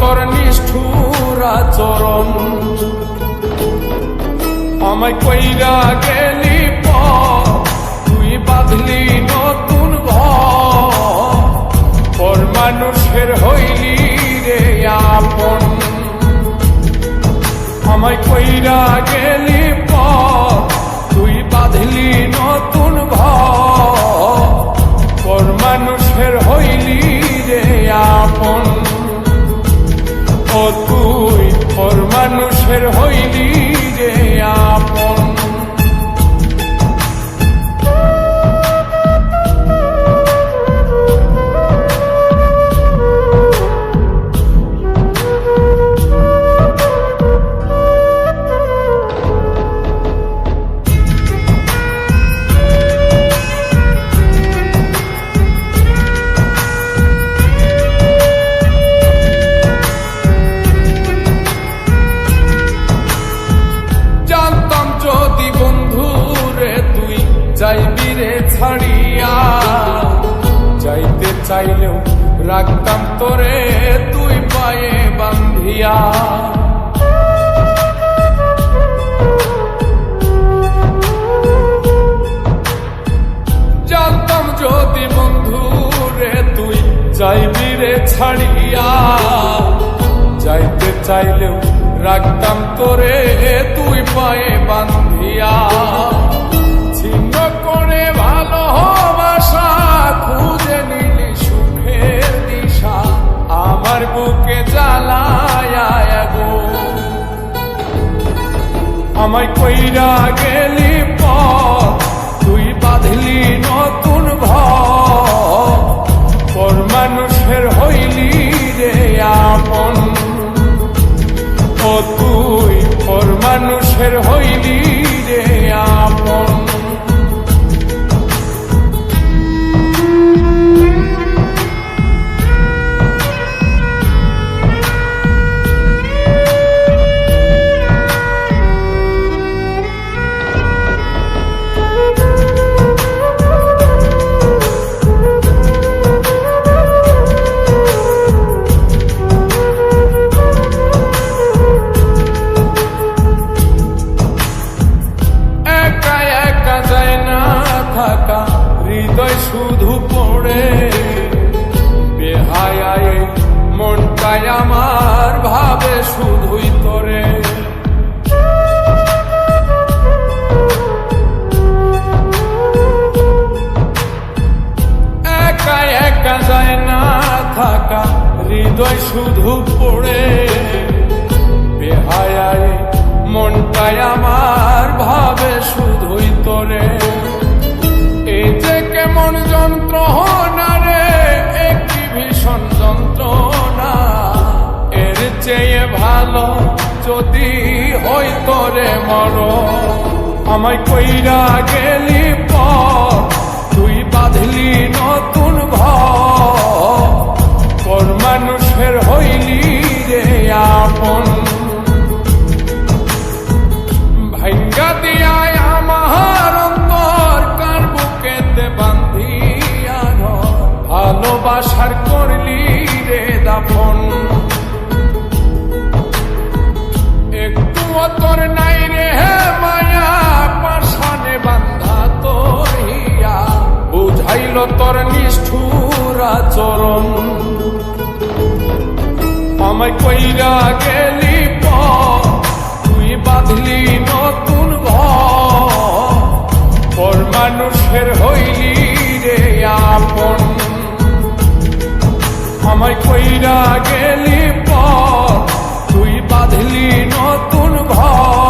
তোর নিষ্ঠুর আচরণ। আমায় কইরা গেলি পর তুই বাঁধলি নতুন ঘর, পর মানুষের হইলি রে আপন। আমায় কইরা গেলি পর তুই বাঁধলি নতুন ঘর, পর মানুষের হইলি রে আপন। ও তুই পর মানুষের হইলি রে আপন। যাইবি রে ছাড়িয়া, যাইতে চাইলেও রাখতাম তোরে তুই পায়ে বান্ধিয়া। জানতাম যদি বন্ধু রে তুই যাইবি রে ছাড়িয়া, যাইতে চাইলেও রাখতাম তোরে তুই পায়ে বান্ধিয়া। ছিন্ন করে ভালোবাসা খুঁজে নিলি সুখের দিশা, আমার বুকে জ্বালায় গো। আমায় কইরা গেলি পর তুই বাঁধলি নতুন ঘর, পর মানুষের হইলি রে আপন। ও তুই পর মানুষের হইলি রে আপন। হৃদয় শুধু পড়ে বেহায়ায়, মনটাই আমার ভাবে শুধুই তোরে। একা একা যায় না থাকা, হৃদয় শুধু পড়ে বেহায়ায়, মনটাই আমার ভাবে শুধুই তোরে। এই যে কেমন যন্ত্রণা রে, একটি ভীষণ যন্ত্রণা, এর চেয়ে ভালো যদি হইতো রে মরণ। আমায় কইরা গেলি পর তুই বাঁধলি নতুন ঘর, পর মানুষের হইলি রে আপন। ভাঙ্গা দিয়ায় আমার অন্তর কার বুকেতে বান্ধিয়া ঘর, ভালোবাসার করলি রে দাফন। একটুও তোর নাই রে মায়া, পাশানে বান্ধা তোর হিয়া, বুঝাইল তোর নিষ্ঠুর আচরণ। আমায় কইরা গেলি পর তুই বাঁধলি নতুন ঘর, পর মানুষের হইলি রে আপন। আমায় কইরা গেলি পর তুই বাঁধলি নতুন ঘর,